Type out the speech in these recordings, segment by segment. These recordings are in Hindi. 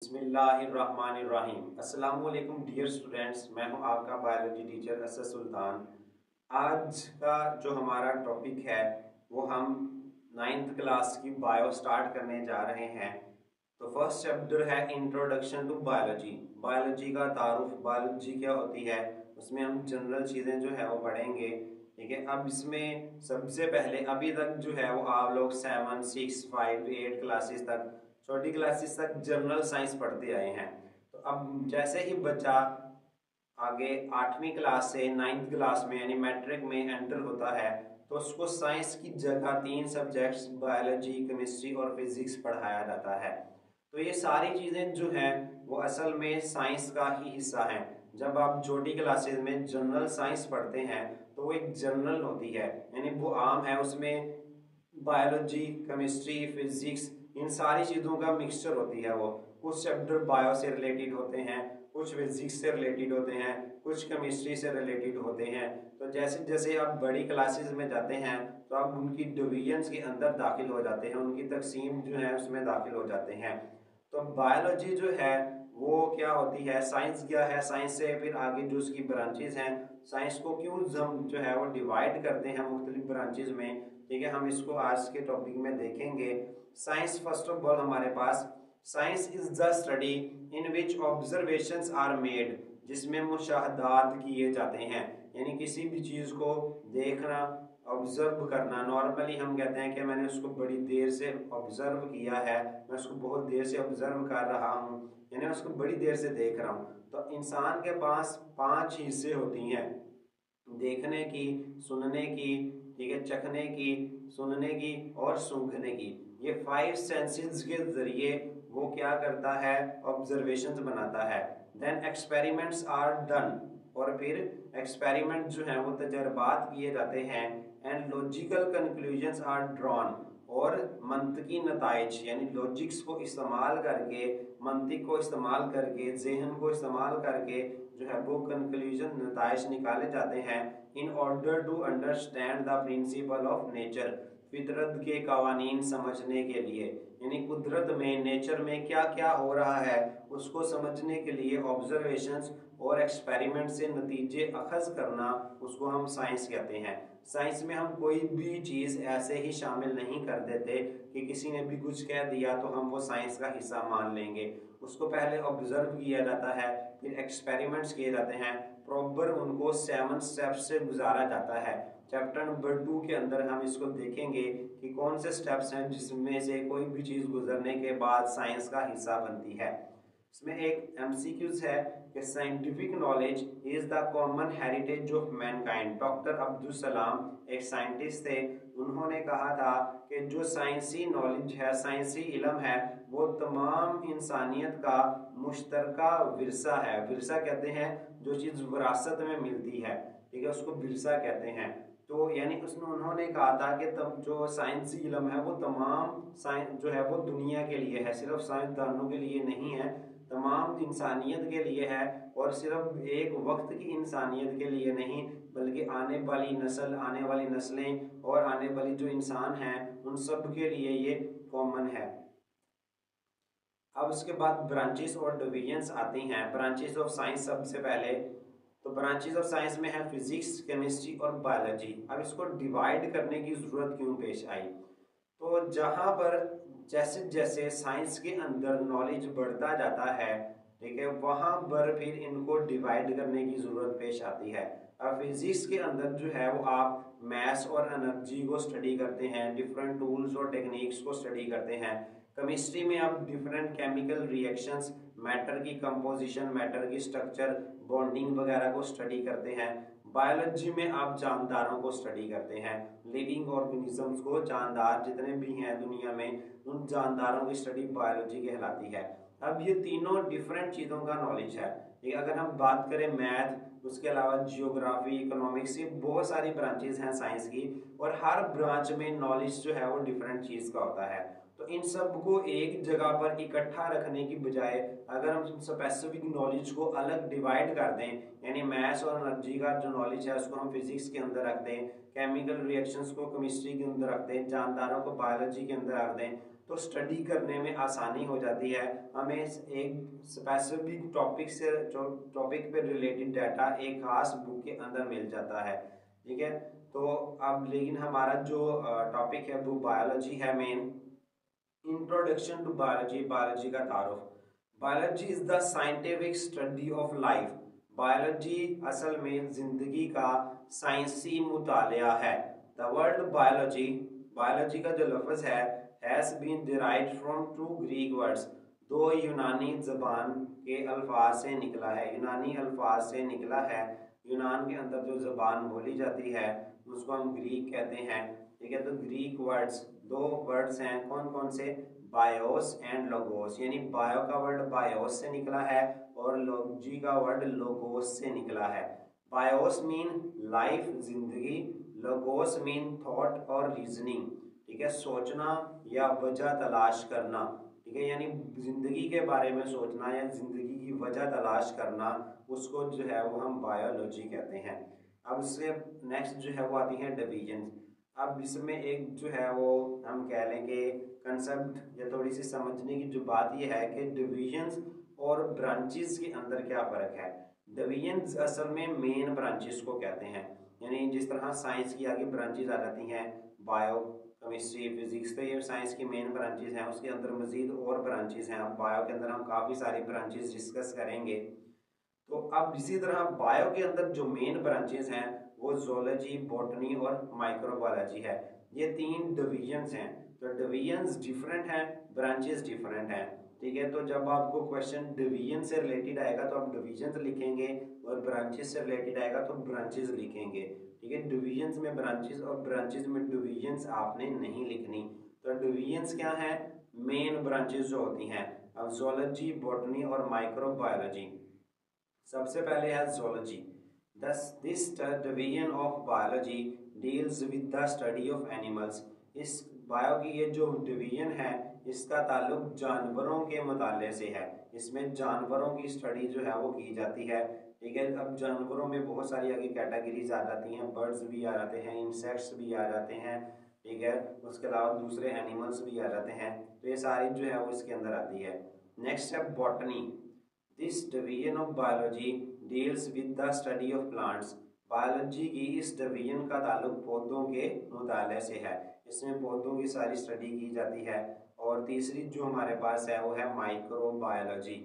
बिस्मिल्लाहिर्रहमानिर्रहीम। अस्सलाम वालेकुम डियर स्टूडेंट्स, मैं हूं आपका बायोलॉजी टीचर असद सुल्तान। आज का जो हमारा टॉपिक है वो हम 9th क्लास की बायो स्टार्ट करने जा रहे हैं। तो फर्स्ट चैप्टर है इंट्रोडक्शन टू बायोलॉजी। बायोलॉजी का तारुफ, बायोलॉजी क्या होती है, उसमें हम जनरल चीज़ें जो है वो पढ़ेंगे। ठीक है, अब इसमें सबसे पहले अभी तक जो है वो आप लोग 7, 6, 5, 8 क्लासेस तक, छोटी क्लासेस तक जनरल साइंस पढ़ते आए हैं। तो अब जैसे ही बच्चा आगे 8वीं क्लास से 9th क्लास में यानी मैट्रिक में एंटर होता है तो उसको साइंस की जगह 3 सब्जेक्ट्स बायोलॉजी, केमिस्ट्री और फिजिक्स पढ़ाया जाता है। तो ये सारी चीज़ें जो हैं वो असल में साइंस का ही हिस्सा हैं। जब आप छोटी क्लासेस में जनरल साइंस पढ़ते हैं तो वो एक जनरल होती है, यानी वो आम है, उसमें बायोलॉजी, केमिस्ट्री, फिजिक्स, इन सारी चीज़ों का मिक्सचर होती है। वो कुछ चैप्टर बायो से रिलेटेड होते हैं, कुछ फिजिक्स से रिलेटेड होते हैं, कुछ केमिस्ट्री से रिलेटेड होते हैं। तो जैसे जैसे आप बड़ी क्लासेस में जाते हैं तो आप उनकी डिवीजन्स के अंदर दाखिल हो जाते हैं, उनकी तकसीम जो है उसमें दाखिल हो जाते हैं। तो बायोलॉजी जो है वो क्या होती है, साइंस क्या है, साइंस से फिर आगे जो उसकी ब्रांचेज हैं, साइंस को क्यों हम जो है वो डिवाइड करते हैं मुख्तलिफ ब्रांचेज में। ठीक है, हम इसको आज के टॉपिक में देखेंगे। साइंस फर्स्ट ऑफ ऑल हमारे पास, science is the study in which observations are made, जिसमें मुशाहदात किए जाते हैं, यानी किसी भी चीज़ को देखना, ऑब्जर्व करना। नॉर्मली हम कहते हैं कि मैंने उसको बड़ी देर से ऑब्जर्व किया है, मैं उसको बहुत देर से ऑब्जर्व कर रहा हूँ, यानी उसको बड़ी देर से देख रहा हूँ। तो इंसान के पास 5 हिस्से होती हैं, देखने की, सुनने की, ठीक है, चखने की, सुनने की और सूंघने की। ये 5 सेंसेस के जरिए वो क्या करता है, ऑब्जर्वेशंस बनाता है। देन एक्सपेरिमेंट्स आर डन, और फिर एक्सपेरिमेंट जो है वो तजर्बात किए जाते हैं। And logical conclusions are drawn, और मंतकी नताइज यानी लॉजिक्स को इस्तेमाल करके, मंतिक को इस्तेमाल करके, जहन को इस्तेमाल करके जो है वो कंक्लूजन, नताइज निकाले जाते हैं। In order to understand the principle of nature, फितरत के कवानीन समझने के लिए, यानी कुदरत में, नेचर में क्या क्या हो रहा है उसको समझने के लिए ऑब्जर्वेशंस और एक्सपेरिमेंट से नतीजे अखज़ करना, उसको हम साइंस कहते हैं। साइंस में हम कोई भी चीज़ ऐसे ही शामिल नहीं कर देते कि किसी ने भी कुछ कह दिया तो हम वो साइंस का हिस्सा मान लेंगे। उसको पहले ऑब्जर्व किया जाता है, फिर एक्सपेरिमेंट्स किए जाते हैं, प्रॉपर उनको 7 स्टेप्स से गुजारा जाता है। चैप्टर नंबर 2 के अंदर हम इसको देखेंगे कि कौन से स्टेप्स हैं जिसमें से कोई भी चीज़ गुजरने के बाद साइंस का हिस्सा बनती है। इसमें एक MCQs है कि scientific knowledge is the common heritage of Mankind. Doctor Abdul Salam एक साइंटिस्ट थे, उन्होंने कहा था कि जो साइंसी नॉलेज है, साइंसी इल्म है, वो तमाम इंसानियत का मुश्तरका विरसा है। विरसा कहते हैं जो चीज़ विरासत में मिलती है, ठीक है, उसको विरसा कहते हैं। तो यानी उसमें उन्होंने कहा था कि तब जो साइंसी इल्म है वो तमाम साइंस जो है वो दुनिया के लिए है, सिर्फ साइंसदानों के लिए नहीं है, तमाम इंसानियत के लिए है। और सिर्फ एक वक्त की इंसानियत के लिए नहीं, बल्कि आने वाली नस्ल, आने वाली नस्लें और आने वाली जो इंसान हैं उन सब के लिए ये कॉमन है। अब उसके बाद ब्रांचेस और डिवीजन्स आती हैं। ब्रांचेस ऑफ साइंस, सबसे पहले तो ब्रांचेस ऑफ साइंस में है फिजिक्स, केमिस्ट्री और बायोलॉजी। अब इसको डिवाइड करने की ज़रूरत क्यों पेश आई, तो जहाँ पर जैसे जैसे साइंस के अंदर नॉलेज बढ़ता जाता है, ठीक है, वहाँ पर फिर इनको डिवाइड करने की ज़रूरत पेश आती है। अब फिजिक्स के अंदर जो है वो आप मैथ्स और एनर्जी को स्टडी करते हैं, डिफरेंट टूल्स और टेक्निक्स को स्टडी करते हैं। केमिस्ट्री में आप डिफरेंट केमिकल रिएक्शंस, मैटर की कंपोजिशन, मैटर की स्ट्रक्चर, बॉन्डिंग वगैरह को स्टडी करते हैं। बायोलॉजी में आप जानदारों को स्टडी करते हैं, लिविंग ऑर्गेनिजम्स को, जानदार जितने भी हैं दुनिया में, उन जानदारों की स्टडी बायोलॉजी कहलाती है। अब ये तीनों डिफरेंट चीज़ों का नॉलेज है। ठीक, अगर हम बात करें मैथ, उसके अलावा जियोग्राफी, इकोनॉमिक्स, ये बहुत सारी ब्रांचेस हैं साइंस की, और हर ब्रांच में नॉलेज जो है वो डिफरेंट चीज़ का होता है। तो इन सब को एक जगह पर इकट्ठा रखने की बजाय अगर हम स्पेसिफिक नॉलेज को अलग डिवाइड कर दें, यानी मैथ्स और एनर्जी का जो नॉलेज है उसको हम फिजिक्स के अंदर रख दें, केमिकल रिएक्शंस को केमिस्ट्री के अंदर रख दें, जानदारों को बायोलॉजी के अंदर रख दें, तो स्टडी करने में आसानी हो जाती है। हमें एक स्पेसिफिक टॉपिक से जो टॉपिक पे रिलेटेड डाटा एक खास बुक के अंदर मिल जाता है, ठीक है। तो अब लेकिन हमारा जो टॉपिक है वो बायोलॉजी है मेन। इंट्रोडक्शन टू बायोलॉजी, बायोलॉजी का तारुफ। Biology is the scientific study of life. Biology असल में जिंदगी का साइंसी मुतालिया है। द वर्ड बायोलॉजी, बायोलॉजी का जो लफ्ज़ है has been derived from two Greek words, दो यूनानी ज़बान के अल्फाज से निकला है, यूनानी अल्फाज से निकला है। यूनान के अंदर जो ज़बान बोली जाती है उसको हम ग्रीक कहते हैं, ठीक है। तो ग्रीक वर्ड्स, दो वर्ड्स हैं, कौन कौन से, बायोस एंड लोगोस, यानी बायो का वर्ड बायोस से निकला है और लॉजी का वर्ड लोगोस से निकला है। बायोस मीन लाइफ, जिंदगी, लोगोस मीन थॉट और रीजनिंग, ठीक है, सोचना या वजह तलाश करना, ठीक है, यानी जिंदगी के बारे में सोचना या जिंदगी की वजह तलाश करना, उसको जो है वो हम बायोलॉजी कहते हैं। अब इससे नेक्स्ट जो है वो आती है डिवीजन। अब इसमें एक जो है वो हम कह लें कि कंसेप्ट या थोड़ी सी समझने की जो बात ये है कि डिवीजन्स और ब्रांचेस के अंदर क्या फ़र्क है। डिवीजन्स असल में मेन ब्रांचेस को कहते हैं, यानी जिस तरह साइंस की आगे ब्रांचेस आ जाती हैं, बायो, केमिस्ट्री, फिजिक्स, तो ये साइंस की मेन ब्रांचेस हैं। उसके अंदर मज़ीद और ब्रांचेस हैं। अब बायो के अंदर हम काफ़ी सारी ब्रांचेस डिस्कस करेंगे। तो अब इसी तरह बायो के अंदर जो मेन ब्रांचेस हैं वो ज़ूलॉजी, बॉटनी और माइक्रोबायोलॉजी है। ये तीन डिवीजन्स हैं। तो डिवीजन्स डिफरेंट हैं, ब्रांचेस डिफरेंट हैं, ठीक है। तो जब आपको क्वेश्चन डिवीजन से रिलेटेड आएगा तो आप डिवीजन्स लिखेंगे और ब्रांचेस से रिलेटेड आएगा तो ब्रांचेस लिखेंगे, ठीक है। डिवीजन्स में ब्रांचेस और ब्रांचेस में डिवीजन्स आपने नहीं लिखनी। तो डिवीजन्स क्या है, मेन ब्रांचेस जो होती हैं। अब ज़ूलॉजी, बॉटनी और माइक्रोबायोलॉजी, सबसे पहले है zoology. This division of biology deals with the study of animals. इस बायो की ये जो डिवीजन है इसका ताल्लुक जानवरों के मुताले से है। इसमें जानवरों की स्टडी जो है वो की जाती है, ठीक है। अब जानवरों में बहुत सारी आगे कैटेगरीज आ जाती हैं, बर्ड्स भी आ जाते हैं, इंसेक्ट्स भी आ जाते हैं, ठीक है। उसके अलावा दूसरे एनिमल्स भी आ जाते हैं। तो ये सारी जो है वो इसके अंदर आती है। नेक्स्ट है botany. This division of biology deals with the study of plants. Biology की इस डिवीजन का ताल्लुक पौधों के मुताले से है। इसमें पौधों की सारी स्टडी की जाती है। और तीसरी जो हमारे पास है वो है माइक्रोबायोलॉजी।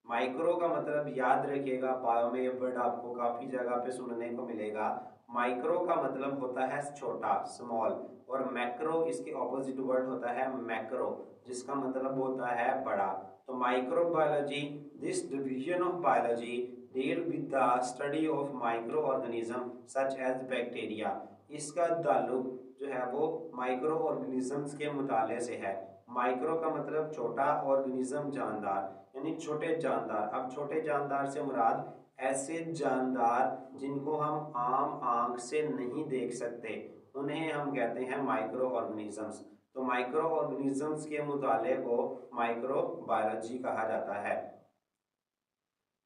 माइक्रो का मतलब याद रखिएगा, बायो में ये वर्ड आपको काफ़ी जगह पे सुनने को मिलेगा। माइक्रो का मतलब होता है छोटा, स्मॉल, और मैक्रो इसके ऑपोजिट वर्ड होता है मैक्रो, जिसका मतलब होता है बड़ा। तो microbiology, this division of biology deal with the study of micro organism such as bacteria. इसका ताल्लुक जो है वो माइक्रो ऑर्गेनिजम्स के मुताले से है। माइक्रो का मतलब छोटा, ऑर्गेनिज्म जानदार, यानी छोटे जानदार। अब छोटे जानदार से मुराद ऐसे जानदार जिनको हम आम आंख से नहीं देख सकते, उन्हें हम कहते हैं माइक्रो ऑर्गेनिजम्स। तो माइक्रो ऑर्गेनिजम्स के मुताले को माइक्रोबायोलॉजी कहा जाता है।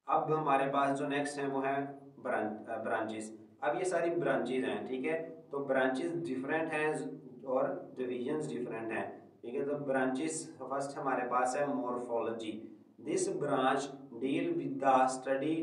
अब हमारे पास जो नेक्स्ट है वो है ब्रांचेस। अब ये सारी ब्रांचेस हैं, ठीक है। तो ब्रांचेस डिफरेंट हैं और डिविजन्स डिफरेंट हैं, ठीक है। तो ब्रांचेस फर्स्ट हमारे पास है morphology. This branch deal with the study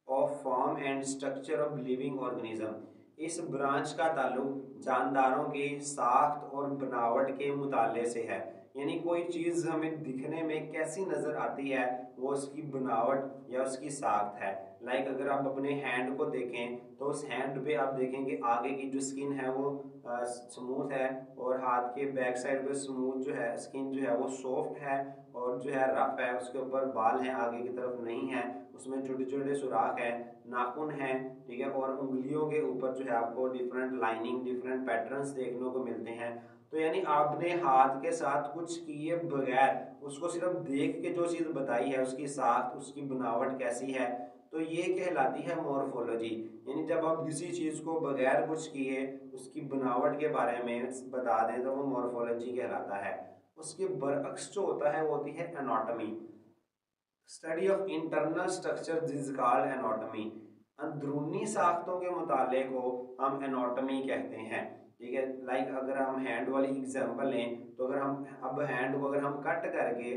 of form and structure of living organism. इस ब्रांच का ताल्लुक जानदारों की साख्त और बनावट के मुताले से है, यानी कोई चीज़ हमें दिखने में कैसी नज़र आती है वो उसकी बनावट या उसकी साख्त है। लाइक अगर आप अपने हैंड को देखें तो उस हैंड पे आप देखेंगे आगे की जो स्किन है वो स्मूथ है और हाथ के बैक साइड पे स्मूथ जो है स्किन जो है वो सॉफ्ट है और जो है रफ है। उसके ऊपर बाल हैं, आगे की तरफ नहीं है, उसमें छोटे छोटे सुराख हैं, नाखून हैं, ठीक है। और उंगलियों के ऊपर जो है आपको डिफरेंट लाइनिंग, डिफरेंट पैटर्न्स देखने को मिलते हैं। तो यानी आपने हाथ के साथ कुछ किए बगैर उसको सिर्फ देख के जो चीज़ बताई है उसकी साख्त, उसकी बनावट कैसी है, तो ये कहलाती है मॉर्फोलॉजी। यानी जब आप किसी चीज़ को बगैर कुछ किए उसकी बनावट के बारे में बता दें तो वो मॉर्फोलॉजी कहलाता है। उसके बरअक्स जो होता है वो होती है anatomy. Study of internal structure is called anatomy. अंदरूनी साख्तों के मुताले को हम एनाटॉमी कहते हैं, ठीक है। लाइक अगर हम हैंड वाली एग्जांपल लें तो अगर हम अब हैंड को अगर हम कट करके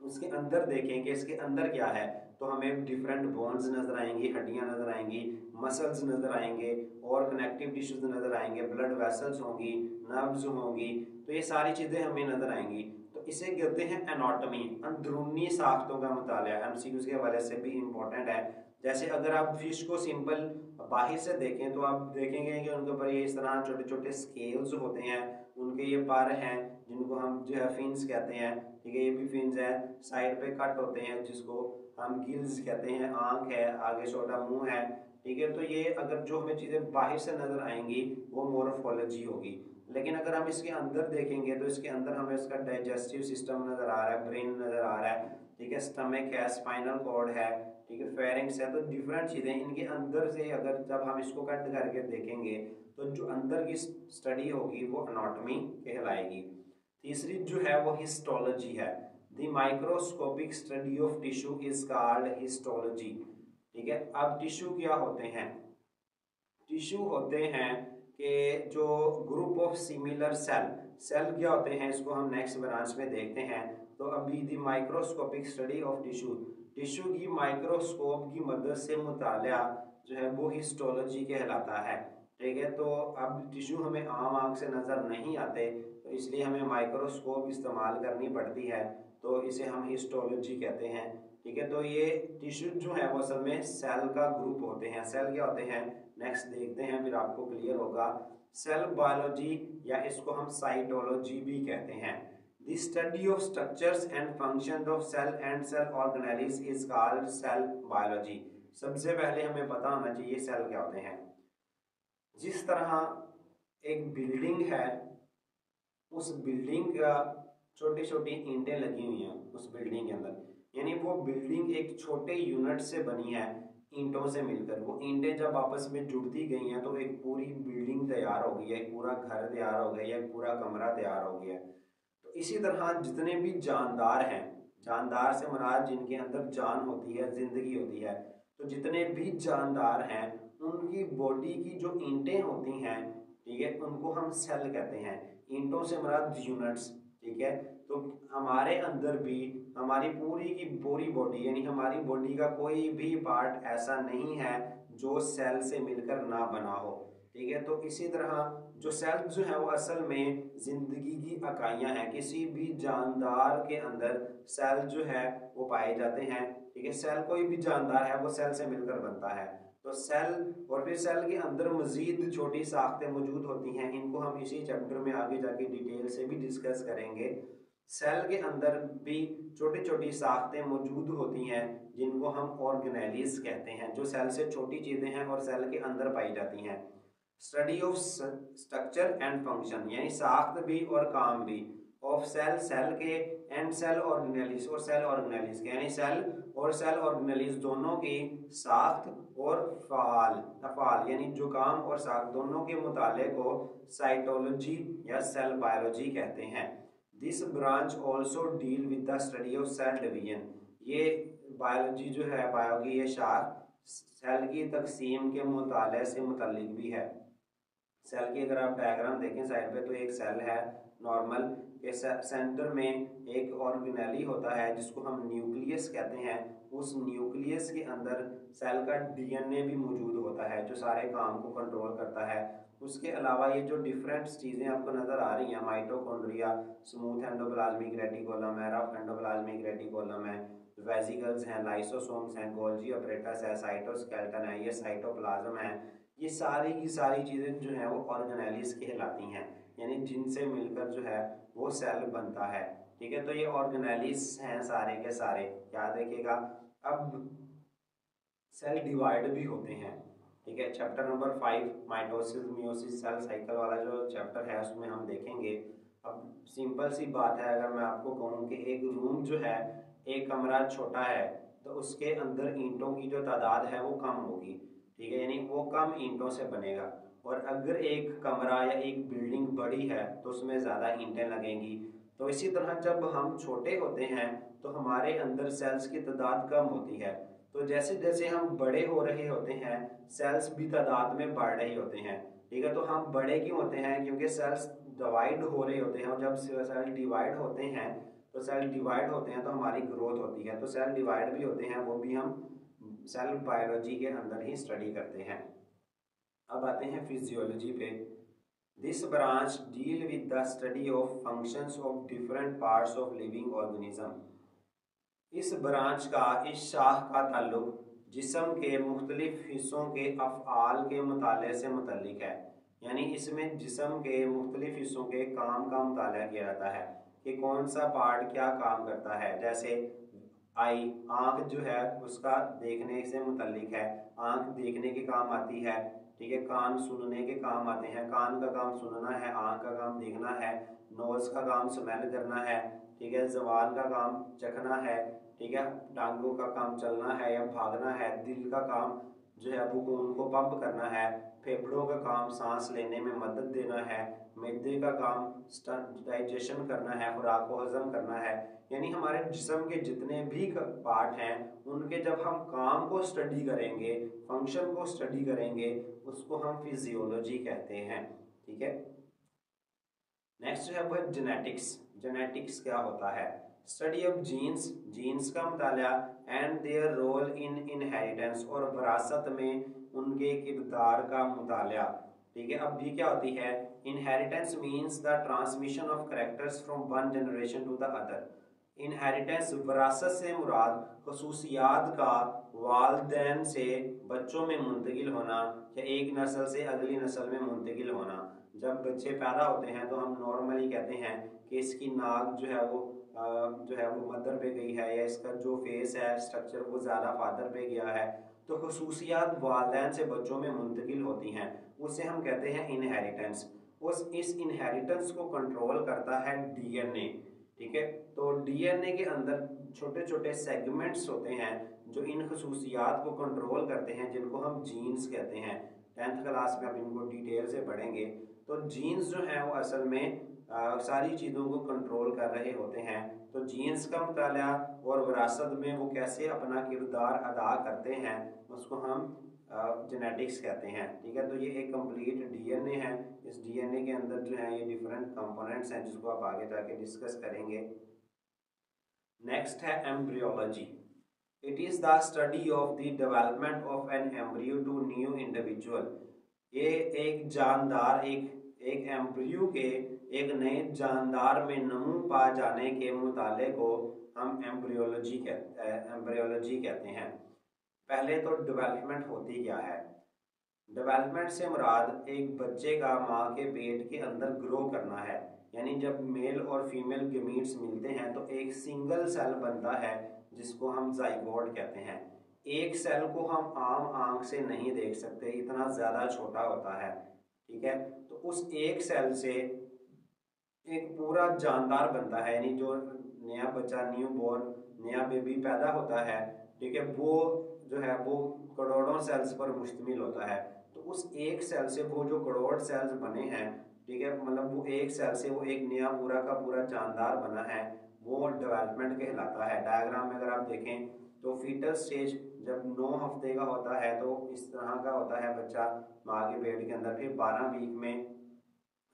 उसके अंदर देखें कि इसके अंदर क्या है, तो हमें डिफरेंट बोन्स नजर आएंगी, हड्डियां नजर आएंगी, मसल्स नजर आएंगे और कनेक्टिव टिश्यूज नजर आएंगे, ब्लड वेसल्स होंगी, नर्व्स होंगी, तो ये सारी चीजें हमें नजर आएंगी। तो इसे कहते हैं एनाटॉमी, अंदरूनी साख्तों का मुताला। एमसीक्यूज के हवाले से भी इंपॉर्टेंट है। जैसे अगर आप फिश को सिंपल बाहर से देखें तो आप देखेंगे कि उनके ऊपर ये इस तरह छोटे छोटे स्केल्स होते हैं, उनके ये पर हैं जिनको हम जो है फिन्स कहते हैं, ठीक है, ये भी फिन्स है, साइड पे कट होते हैं जिसको हम गिल्स कहते हैं, आंख है, आगे छोटा मुंह है, ठीक है। तो ये अगर जो हमें चीज़ें बाहर से नजर आएंगी वो मोर्फोलॉजी होगी। लेकिन अगर हम इसके अंदर देखेंगे तो इसके अंदर हमें इसका डाइजेस्टिव सिस्टम नजर आ रहा है, ब्रेन नजर आ रहा है, ठीक है, स्टमक है, स्पाइनल कॉर्ड है, ठीक है, फेरिंग्स है, तो डिफरेंट चीज़ें इनके अंदर से अगर जब हम इसको कट करके देखेंगे तो जो अंदर की स्टडी होगी वो एनाटॉमी कहलाएगी। तीसरी जो है वो हिस्टोलॉजी है। The microscopic study of tissue is called histology, ठीक है। अब टिश्यू क्या होते हैं? टिश्यू होते हैं कि जो group of similar cell, cell क्या होते हैं इसको हम नेक्स्ट ब्रांच में देखते हैं। तो अभी the microscopic study of tissue, tissue की माइक्रोस्कोप की मदद से मुताला जो है वो हिस्टोलॉजी कहलाता है, ठीक है। तो अब टिश्यू हमें आम आंख से नज़र नहीं आते, तो इसलिए हमें माइक्रोस्कोप इस्तेमाल करनी पड़ती है, तो इसे हम हिस्टोलॉजी कहते हैं, ठीक है। तो ये टिश्यू जो है वो असल में सेल का ग्रुप होते हैं। सेल क्या होते हैं नेक्स्ट देखते हैं, फिर आपको क्लियर होगा। सेल बायोलॉजी या इसको हम साइटोलॉजी भी कहते हैं। The study of structures and function of cell and cell organelles is called cell biology. सबसे पहले हमें पता होना चाहिए सेल क्या होते हैं। जिस तरह एक बिल्डिंग है, उस बिल्डिंग का छोटी छोटी ईंटें लगी हुई हैं उस बिल्डिंग के अंदर, यानी वो बिल्डिंग एक छोटे यूनिट से बनी है ईंटों से मिलकर। वो ईंटें जब आपस में जुड़ती गई हैं तो एक पूरी बिल्डिंग तैयार हो गई है, एक पूरा घर तैयार हो गया, एक पूरा कमरा तैयार हो गया। तो इसी तरह जितने भी जानदार हैं, जानदार से मुराद जिनके अंदर जान होती है, जिंदगी होती है, तो जितने भी जानदार हैं उनकी बॉडी की जो ईंटें होती हैं, ठीक है, उनको हम सेल कहते हैं। ईंटों से मुराद यूनिट्स, ठीक है। तो हमारे अंदर भी हमारी पूरी की पूरी बॉडी, यानी हमारी बॉडी का कोई भी पार्ट ऐसा नहीं है जो सेल से मिलकर ना बना हो, ठीक है। तो इसी तरह जो सेल जो है वो असल में जिंदगी की इकाइयां हैं। किसी भी जानदार के अंदर सेल जो है वो पाए जाते हैं, ठीक है। सेल कोई भी जानदार है वो सेल से मिलकर बनता है। तो सेल और फिर सेल के अंदर मजीद छोटी साख्तें मौजूद होती हैं, इनको हम इसी चैप्टर में आगे जाके डिटेल से भी डिस्कस करेंगे। सेल के अंदर भी छोटी छोटी साख्तें मौजूद होती हैं जिनको हम ऑर्गेनेलिस कहते हैं, जो सेल से छोटी चीज़ें हैं और सेल के अंदर पाई जाती हैं। Study of structure and function, यानी साख्त भी और काम भी, ऑफ सेल, सेल के, एंड सेल ऑर्गेनेलिस और सेल ऑर्गेनेलिस के, यानी सेल और सेल ऑर्गेनेलिस दोनों की साख्त और फाल अफाल, यानी जो काम और साख्त दोनों के मुताले को साइटोलॉजी या सेल बायोलॉजी कहते हैं। This branch also deal with the study of cell division, ये बायोलॉजी जो है, बायो की ये शाख सेल की तकसीम के मुताले से मुतल्लिक भी है। सेल की अगर आप डायग्राम देखें साइड पे, तो एक सेल है नॉर्मल के सेंटर में एक ऑर्गेनेली होता है जिसको हम न्यूक्लियस कहते हैं। उस न्यूक्लियस के अंदर सेल का डीएनए भी मौजूद होता है जो सारे काम को कंट्रोल करता है। उसके अलावा ये जो डिफरेंट चीज़ें आपको नज़र आ रही हैं, माइटोकॉन्ड्रिया, स्मूथ एंडोप्लाज्मिक रेटिकुलम है, रफ एंडोप्लाज्मिक रेटिकुलम है, वेसिकल्स हैं, लाइसोसोम्स हैं, गोल्जी अपरेटस है, साइटोस्केलेटन है, ये साइटोप्लाज्म है, ये सारी की सारी चीज़ें जो हैं वो ऑर्गेनेलिस कहलाती हैं, यानी जिनसे मिलकर जो है वो सेल बनता है, ठीक है। तो ये ऑर्गेनेलिस हैं सारे के सारे, याद रखिएगा। अब सेल डिवाइड भी होते हैं, ठीक है। Chapter number 5 mitosis meiosis cell cycle वाला जो चैप्टर है उसमें हम देखेंगे। अब सिंपल सी बात है, अगर मैं आपको कहूँ कि एक रूम जो है, एक कमरा छोटा है, तो उसके अंदर ईंटों की जो तादाद है वो कम होगी, ठीक है, यानी वो कम ईंटों से बनेगा। और अगर एक कमरा या एक बिल्डिंग बड़ी है तो उसमें ज़्यादा ईंटें लगेंगी। तो इसी तरह जब हम छोटे होते हैं तो हमारे अंदर सेल्स की तादाद कम होती है। तो जैसे जैसे हम बड़े हो रहे होते हैं सेल्स भी तादाद में बढ़ रहे होते हैं, ठीक है। तो हम बड़े क्यों होते हैं? क्योंकि सेल्स डिवाइड हो रहे होते हैं और जब सेल डिवाइड होते हैं तो हमारी ग्रोथ होती है। तो सेल डिवाइड भी होते हैं, वो भी हम सेल बायोलॉजी के अंदर ही स्टडी करते हैं। अब आते हैं फिजियोलॉजी पे। This branch deal with the study of functions of different parts of living organism. इस ब्रांच का, इस शाख का ताल्लुक जिस्म के मुख्तलिफ हिस्सों के अफ़आल के मुताले से मुतल्लिक है। यानी इसमें जिस्म के मुख्तलिफ हिस्सों के काम का मुताला किया जाता है कि कौन सा पार्ट क्या काम करता है। जैसे आई, आँख जो है उसका देखने से मुतल्लिक है, आँख देखने के काम आती है, ठीक है। कान सुनने के काम आते हैं, कान का काम सुनना है, आँख का काम देखना है, नोज़ का काम स्मेल करना है, ठीक है। ज़बान का काम चखना है, ठीक है। टांगों का काम चलना है या भागना है। दिल का काम जो है वो खून को पंप करना है। फेफड़ों का काम सांस लेने में मदद देना है। मैदे का काम डाइजेशन करना है, खुराक को हजम करना है। यानी हमारे जिस्म के जितने भी पार्ट हैं उनके जब हम काम को स्टडी करेंगे, फंक्शन को स्टडी करेंगे, उसको हम फिजियोलॉजी कहते हैं, ठीक है। नेक्स्ट है वो जेनेटिक्स। जेनेटिक्स क्या होता है? स्टडी ऑफ जीन्स, जीन्स का मुताला and their role in inheritance, और विरासत में उनके किरदार का मुताला, ठीक है। अब ये क्या होती है? Inheritance means the transmission of characters from one generation to the other. Inheritance, विरासत से मुराद खसूसियात का वालदैन से बच्चों में मुंतकिल होना या एक नस्ल से अगली नस्ल में मुंतकिल होना। जब बच्चे पैदा होते हैं तो हम नॉर्मली कहते हैं कि इसकी नाक जो है वो मदर पे गई है, या इसका जो फेस है स्ट्रक्चर वो ज़्यादा फादर पे गया है। तो खसूसियात वालदैन से बच्चों में मुंतकिल होती हैं, उसे हम कहते हैं इनहेरिटेंस। इस इनहेरिटेंस को कंट्रोल करता है डीएनए, ठीक है। तो डीएनए के अंदर छोटे छोटे सेगमेंट्स होते हैं जो इन खसूसियात को कंट्रोल करते हैं, जिनको हम जीन्स कहते हैं। 10th क्लास में आप इनको डिटेल से पढ़ेंगे। तो जीन्स जो हैं वो असल में सारी चीज़ों को कंट्रोल कर रहे होते हैं। तो जीन्स का मुताला और विरासत में वो कैसे अपना किरदार अदा करते हैं उसको हम जेनेटिक्स कहते हैं, ठीक है। तो ये एक कंप्लीट डीएनए है। इस डीएनए के अंदर जो है ये डिफरेंट कंपोनेंट्स हैं जिसको आप आगे जाके डिस्कस करेंगे। नेक्स्ट है embryology. It is the study of the development of an embryo to new individual. ये एक जानदार, एक एम्ब्रियो के एक नए जानदार में नमू पा जाने के मुताले को हम एम्ब्रियोलॉजी कहते हैं। पहले तो डेवलपमेंट होती क्या है? डेवलपमेंट से मुराद एक बच्चे का माँ के पेट के अंदर ग्रो करना है। यानी जब मेल और फीमेल गेमीट्स मिलते हैं तो एक सिंगल सेल बनता है जिसको हम जाइगोट कहते हैं। एक सेल को हम आम आंख से नहीं देख सकते, इतना ज़्यादा छोटा होता है, ठीक है। तो उस एक सेल से एक पूरा जानदार बनता है, यानी जो नया बच्चा, न्यू बोर्न, नया बेबी पैदा होता है, ठीक है, वो जो है वो करोड़ों सेल्स पर मुश्तमिल होता है। तो उस एक सेल से वो जो करोड़ सेल्स बने हैं, ठीक है, मतलब वो एक सेल से वो एक नया पूरा का पूरा जानदार बना है, वो डेवलपमेंट कहलाता है। डायग्राम में अगर आप देखें तो फीटल स्टेज जब 9 हफ्ते का होता है तो इस तरह का होता है बच्चा माँ के पेट के अंदर। फिर 12 वीक में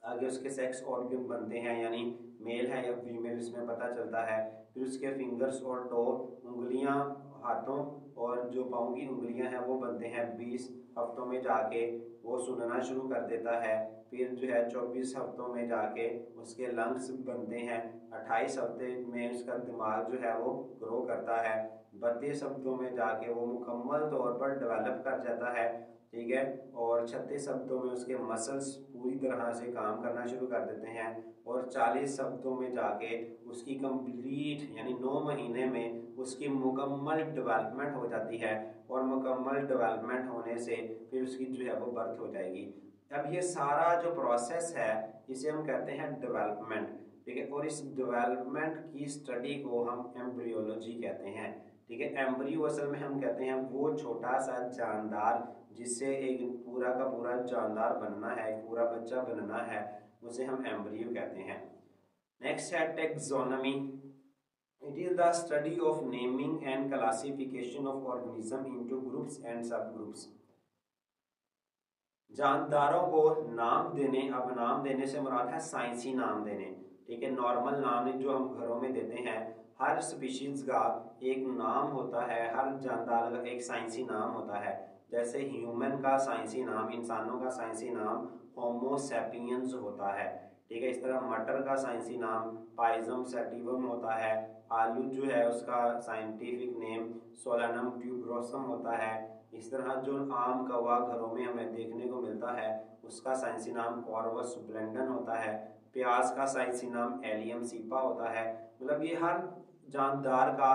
आगे उसके सेक्स ऑर्गन बनते हैं, यानी मेल है या फीमेल इसमें पता चलता है। फिर उसके फिंगर्स और टो, उंगलियां, हाथों और जो पाँव की उंगलियां हैं वो बनते हैं। 20 हफ्तों में जाके वो सुनना शुरू कर देता है। फिर जो है 24 हफ्तों में जाके उसके लंग्स बनते हैं। 28 हफ्ते में उसका दिमाग जो है वो ग्रो करता है। 32 हफ्तों में जाके वो मुकम्मल तौर पर डेवलप कर जाता है, ठीक है। और 36 हफ्तों में उसके मसल्स पूरी तरह से काम करना शुरू कर देते हैं। और 40 हफ्तों में जाके उसकी कंप्लीट यानी 9 महीने में उसकी मुकम्मल डेवलपमेंट हो जाती है। और मुकम्मल डेवलपमेंट होने से फिर उसकी जो है वो बर्थ हो जाएगी। अब ये सारा जो प्रोसेस है इसे हम कहते हैं डेवलपमेंट, ठीक है। और इस डेवलपमेंट की स्टडी को हम एम्ब्रियोलॉजी कहते हैं, ठीक है। एम्ब्रियो असल में हम कहते हैं वो छोटा सा जानदार जिससे एक पूरा का पूरा जानदार बनना है, एक पूरा बच्चा बनना है, उसे हम एम्ब्रियो कहते हैं। नेक्स्ट है taxonomy. It is the study of naming and classification of organism into groups and सब ग्रुप्स। जानदारों को नाम देने, अब नाम देने से मुराद है साइंसी नाम देने, ठीक है। नॉर्मल नाम जो हम घरों में देते हैं, हर स्पीशीज का एक नाम होता है, हर जानदार का एक साइंसी नाम होता है। जैसे ह्यूमन का साइंसी नाम, इंसानों का साइंसी नाम होमो सैपियंस होता है, ठीक है। इस तरह मटर का साइंसी नाम पाइजम सैटिवम होता है। आलू जो है उसका साइंटिफिक नेम सोलानम ट्यूबरोसम होता है। इस तरह जो आम कौवा घरों में हमें देखने को मिलता है उसका साइंसी नाम कॉर्वस स्प्लेंडन होता है। प्याज का साइंसी नाम एलियम सीपा होता है। मतलब ये हर जानदार का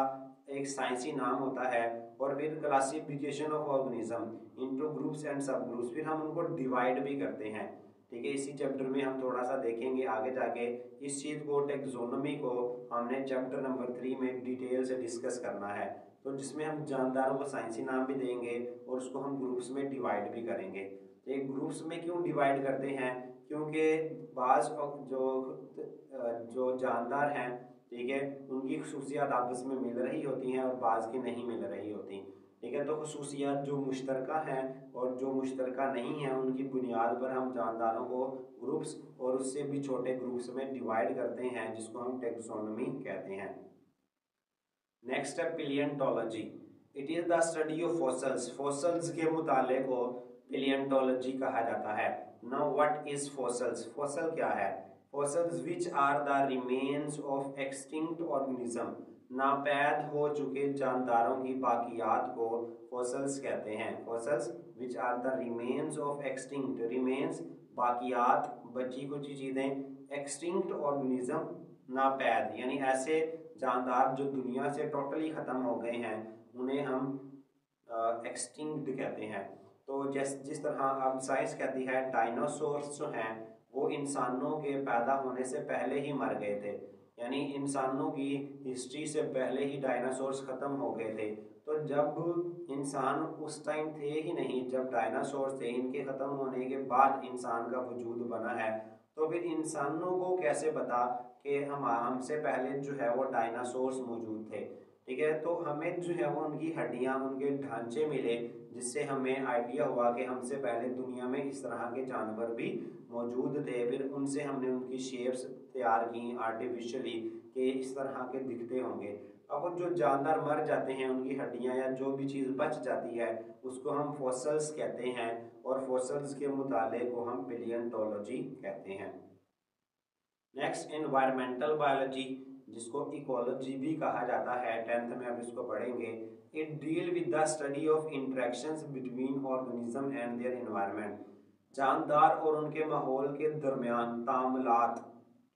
एक साइंसी नाम होता है। और फिर classification of organism into groups and सब ग्रुप्स, फिर हम उनको डिवाइड भी करते हैं, ठीक है। इसी चैप्टर में हम थोड़ा सा देखेंगे आगे जाके इस चीज़ को, टेक्सोनोमी को हमने चैप्टर नंबर 3 में डिटेल से डिस्कस करना है। तो जिसमें हम जानदारों को साइंसी नाम भी देंगे और उसको हम ग्रुप्स में डिवाइड भी करेंगे। तो एक ग्रुप्स में क्यों डिवाइड करते हैं, क्योंकि बाज जो जानदार हैं, ठीक है, उनकी खसूसियात आपस में मिल रही होती हैं और बाज की नहीं मिल रही होती, ठीक है। तो खसूसियात जो मुश्तरका हैं और जो मुश्तरका नहीं हैं उनकी बुनियाद पर हम जानदारों को ग्रुप्स और उससे भी छोटे ग्रुप्स में डिवाइड करते हैं, जिसको हम टेक्सोनोमी कहते हैं। नेक्स्ट है palaeontology. It is the study of fossils. Fossils के मुताले को पिलियंटोलॉजी कहा जाता है। Now what is fossils? Fossil क्या है? Fossils which are the remains of extinct organism. नापैद हो चुके जानदारों की बाकियात को फॉसल्स कहते हैं। Fossils which are the remains of extinct, remains बाकियात, बची कुछ चीज़ें, एक्सटिंक्ट ऑर्गेनिज्म नापैद, यानी ऐसे जानदार जो दुनिया से टोटली ख़त्म हो गए हैं उन्हें हम एक्सटिंक्ट कहते हैं। तो जिस तरह अब साइंस कहती है डायनासोर्स जो हैं वो इंसानों के पैदा होने से पहले ही मर गए थे, यानी इंसानों की हिस्ट्री से पहले ही डायनासोर्स ख़त्म हो गए थे। तो जब इंसान उस टाइम थे ही नहीं जब डायनासोर्स थे, इनके ख़त्म होने के बाद इंसान का वजूद बना है, तो फिर इंसानों को कैसे पता कि हमसे पहले जो है वो डायनासोर्स मौजूद थे, ठीक है। तो हमें जो है वो उनकी हड्डियां, उनके ढांचे मिले, जिससे हमें आइडिया हुआ कि हमसे पहले दुनिया में इस तरह के जानवर भी मौजूद थे। फिर उनसे हमने उनकी शेप्स तैयार की आर्टिफिशियली कि इस तरह के दिखते होंगे। अब वो जो जानदार मर जाते हैं उनकी हड्डियां या जो भी चीज़ बच जाती है उसको हम फॉसल्स कहते हैं, और फॉसल्स के मुताले को हम पिलियंटोलॉजी कहते हैं। नेक्स्ट एनवायरमेंटल बायोलॉजी, जिसको इकोलॉजी भी कहा जाता है, 10th में अब इसको पढ़ेंगे। It deal with the study of interactions between organism and their environment. जानदार और उनके माहौल के दरमियान तामुलात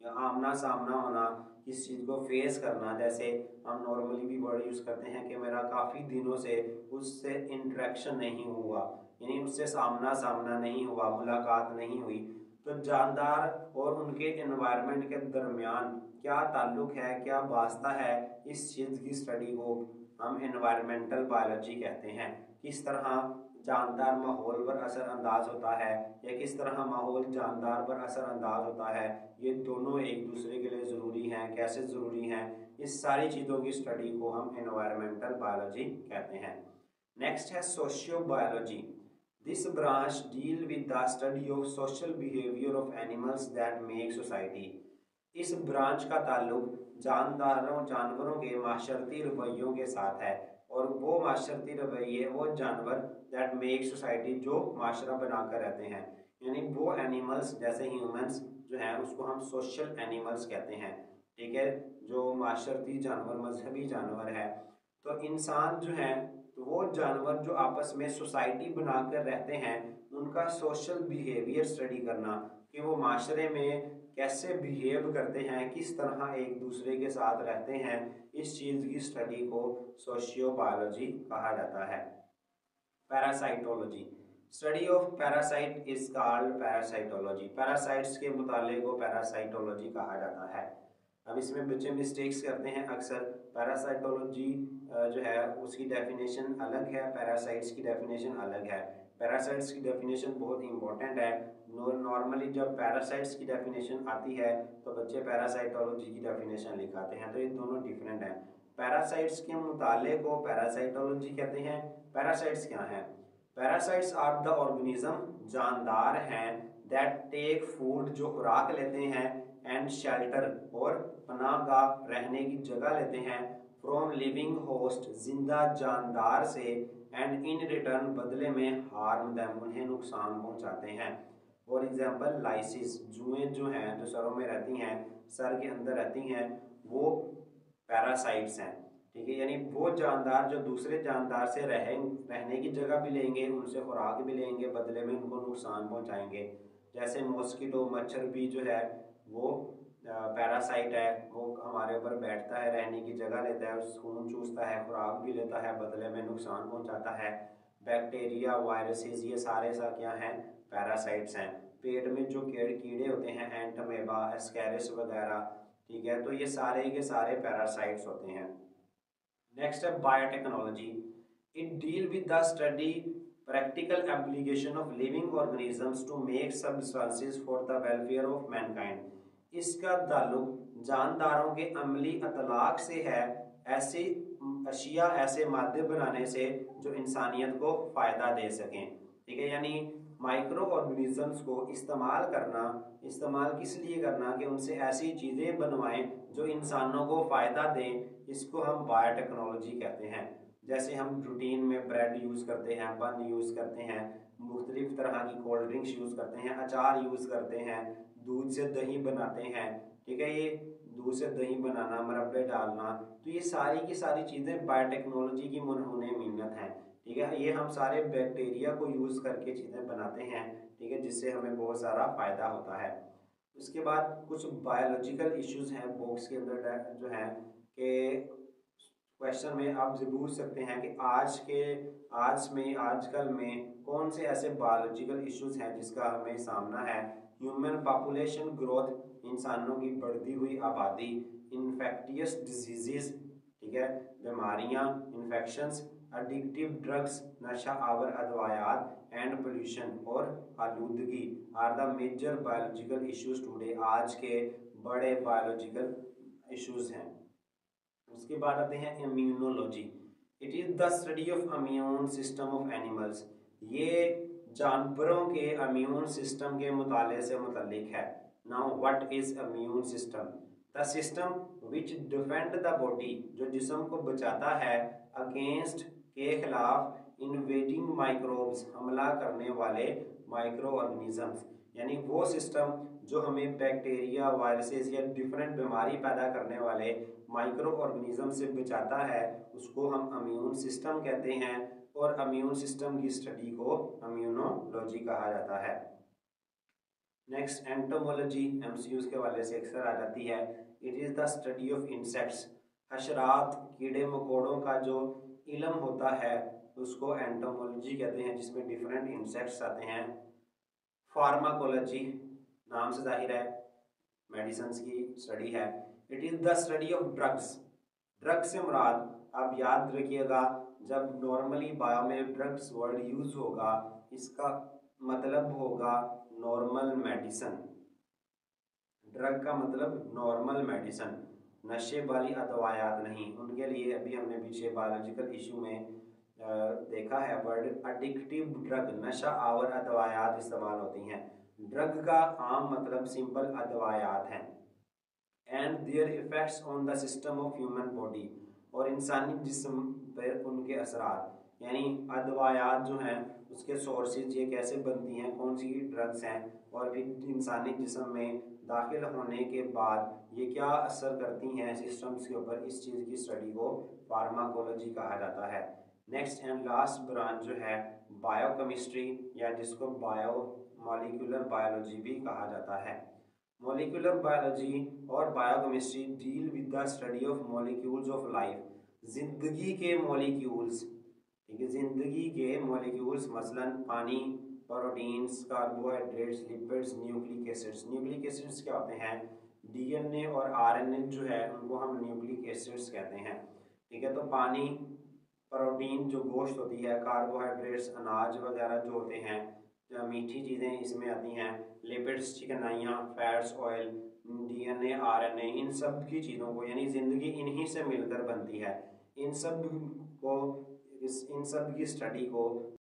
या आमना सामना होना, किस चीज़ को फेस करना। जैसे हम नॉर्मली भी वर्ड यूज़ करते हैं कि मेरा काफ़ी दिनों से उससे इंटरेक्शन नहीं हुआ, यानी उससे सामना सामना नहीं हुआ, मुलाकात नहीं हुई। तो जानदार और उनके एनवायरनमेंट के दरमियान क्या ताल्लुक है, क्या वास्ता है, इस चीज़ की स्टडी को हम एनवायरमेंटल बायोलॉजी कहते हैं। किस तरह जानदार माहौल पर असरअंदाज होता है या किस तरह माहौल जानदार पर असरअंदाज होता है, ये दोनों एक दूसरे के लिए ज़रूरी हैं, कैसे ज़रूरी हैं, इस सारी चीज़ों की स्टडी को हम एनवायरमेंटल बायोलॉजी कहते हैं। नेक्स्ट है socio biology. This branch deal with the study of social behavior of animals that make society. इस ब्रांच का ताल्लुक जानवरों के माशरती रवैयों के साथ है, और वो माशरती रवैये वो जानवर दैट मेक सोसाइटी जो माशरा बनाकर रहते हैं, यानी वो एनिमल्स जैसे ह्यूमंस जो हैं उसको हम सोशल एनिमल्स कहते हैं, ठीक है। जो माशरती जानवर, मजहबी जानवर है, तो इंसान जो हैं तो वो जानवर जो आपस में सोसाइटी बनाकर रहते हैं उनका सोशल बिहेवियर स्टडी करना, कि वो माशरे में कैसे बिहेव करते हैं, किस तरह एक दूसरे के साथ रहते हैं, इस चीज़ की स्टडी को सोशियो बायोलॉजी कहा जाता है। Parasitology, study of parasite is called parasitology. Parasites के मुताले को पैरासाइटोलॉजी कहा जाता है। अब इसमें बच्चे मिस्टेक्स करते हैं अक्सर। पैरासाइटोलॉजी जो है उसकी डेफिनेशन अलग है, पैरासाइट्स की डेफिनेशन अलग है। पैरासाइट्स की डेफिनेशन बहुत इंपॉर्टेंट है। नॉर्मली जब पैरासाइट्स की डेफिनेशन आती है तो बच्चे पैरासाइटोलॉजी की डेफिनेशन लिखाते हैं, तो ये दोनों डिफरेंट हैं। पैरासाइट्स के मुताले को पैरासाइटोलॉजी कहते हैं। पैरासाइट्स क्या हैं? पैरासाइट्स आर द ऑर्गेनिज्म, जानदार हैं, दैट टेक फूड, जो खुराक लेते हैं, एंड शेल्टर, और पनाहगाह रहने की जगह लेते हैं, फ्रॉम लिविंग होस्ट, जिंदा जानदार से, एंड इन रिटर्न, बदले में, हार्म देम, उन्हें नुकसान पहुंचाते हैं। फॉर एग्जाम्पल लाइसिस, जुएं जो हैं, जो सरों में रहती हैं, सर के अंदर रहती हैं, वो पैरासाइट्स हैं। ठीक है, यानी वो जानदार जो दूसरे जानदार से रहने की जगह भी लेंगे, उनसे खुराक भी लेंगे, बदले में उनको नुकसान पहुंचाएंगे। जैसे मॉस्किटो, मच्छर भी जो है वो पैरासाइट है, वो हमारे ऊपर बैठता है, रहने की जगह लेता है, खून चूसता है, खुराक भी लेता है, बदले में नुकसान पहुंचाता है। बैक्टीरिया, वायरसेस, ये सारे सा क्या हैं, पैरासाइट्स हैं। पेट में जो कीड़े होते हैं, एंटमेबा, एस्केरिस वगैरह, ठीक है, तो ये सारे के सारे पैरासाइट्स होते हैं। नेक्स्ट है biotechnology. It deal with the study practical application of living organisms to make substances for the welfare of mankind. इसका ताल्लुक जानदारों के अमली इतलाक से है, ऐसी अशिया, ऐसे मादे बनाने से जो इंसानियत को फ़ायदा दे सकें। ठीक है, यानी माइक्रो ऑर्गेनिजम्स को इस्तेमाल किस लिए करना कि उनसे ऐसी चीज़ें बनवाएं जो इंसानों को फ़ायदा दें, इसको हम बायोटेक्नोलॉजी कहते हैं। जैसे हम रूटीन में ब्रेड यूज़ करते हैं, बन यूज़ करते हैं, मुख्तलिफ तरह की कोल्ड ड्रिंक्स यूज़ करते हैं, अचार यूज़ करते हैं, दूध से दही बनाते हैं। ठीक है, ये दूध से दही बनाना, मुरब्बे डालना, तो ये सारी की सारी चीज़ें बायोटेक्नोलॉजी की मुनहुने मिन्नत हैं। ठीक है, ये हम सारे बैक्टीरिया को यूज़ करके चीज़ें बनाते हैं। ठीक है, जिससे हमें बहुत सारा फ़ायदा होता है। उसके बाद कुछ बायोलॉजिकल इश्यूज हैं बॉक्स के अंदर जो हैं कि क्वेश्चन में आप पूछ सकते हैं कि आजकल में कौन से ऐसे बायोलॉजिकल इश्यूज हैं जिसका हमें सामना है। ह्यूमन पॉपुलेशन ग्रोथ, इंसानों की बढ़ती हुई आबादी, इन्फेक्टियस डिजीजेस, ठीक है, बीमारियां, इन्फेक्शंस, एडिक्टिव ड्रग्स, नशा आवर अदवायात, एंड पोल्यूशन, और आलूदगी are the major biological issues today. आज के बड़े बायोलॉजिकल इश्यूज हैं। उसके बाद आते हैं immunology. It is the study of immune system of animals. ये जानवरों के इम्यून सिस्टम के मुताले से मुतल्लिक है। Now what is immune system? The system which defend the body, जो जिस्म को बचाता है, अगेंस्ट, के खिलाफ, इन्वेडिंग माइक्रोब्स, हमला करने वाले माइक्रो ऑर्गेनिजम्स। यानी वो सिस्टम जो हमें बैक्टीरिया, वायरसेस या डिफरेंट बीमारी पैदा करने वाले माइक्रो ऑर्गेनिज्म से बचाता है, उसको हम इम्यून सिस्टम कहते हैं। और इम्यून सिस्टम की स्टडी को इम्यूनोलॉजी कहा जाता है। नेक्स्ट एंटोमोलॉजी, एमसीक्यूज के हवाले से अक्सर आ जाती है। It is the study of insects, हशरात, कीड़े मकोड़ों का जो इल्म होता है उसको एंटोमोलॉजी कहते हैं, जिसमें डिफरेंट इंसेक्ट्स आते हैं। फार्माकोलॉजी, नाम से जाहिर है मेडिसिन की स्टडी है। It is the study of drugs. Drugs से मुराद, आप याद रखिएगा, जब नॉर्मली बायो में ड्रग्स वर्ड यूज होगा, इसका मतलब होगा नॉर्मल मेडिसिन। ड्रग का मतलब नॉर्मल मेडिसिन, नशे वाली अदवायात नहीं। उनके लिए अभी हमने पीछे बायोलॉजिकल इशू में देखा है वर्ड एडिक्टिव ड्रग, नशा आवर अदवायात इस्तेमाल होती हैं। ड्रग का आम मतलब सिंपल अदवायात हैं। And there effects on the system of human body, और इंसानी जिस्म पर उनके असरात। यानी अदवायात जो हैं उसके सोर्सेज, ये कैसे बनती हैं, कौन सी ड्रग्स हैं, और फिर इंसानी जिस्म में दाखिल होने के बाद ये क्या असर करती हैं सिस्टम्स के ऊपर, इस चीज़ की स्टडी को फार्माकोलॉजी कहा जाता है। नेक्स्ट एंड लास्ट ब्रांच जो है बायोकेमिस्ट्री, या जिसको बायो मॉलिक्यूलर बायोलॉजी भी कहा जाता है। मॉलिक्यूलर बायोलॉजी और biochemistry deal with the study of molecules of life, जिंदगी के मॉलिक्यूल्स। ठीक है, जिंदगी के मॉलिक्यूल्स, मसलन पानी, proteins, carbohydrates, lipids, nucleic acids. Nucleic acids क्या होते हैं? डीएनए और आरएनए जो है उनको हम न्यूक्लिक एसिड्स कहते हैं। ठीक है, तो पानी, प्रोटीन जो गोश्त होती है, कार्बोहाइड्रेट्स अनाज वगैरह जो होते हैं, मीठी चीज़ें इसमें आती हैं, लिपिड्स चिकनाइयाँ, फैट्स, ऑयल, डीएनए, आरएनए, इन सब की चीज़ों को, यानी ज़िंदगी इन्हीं से मिलकर बनती है। इन सब की स्टडी को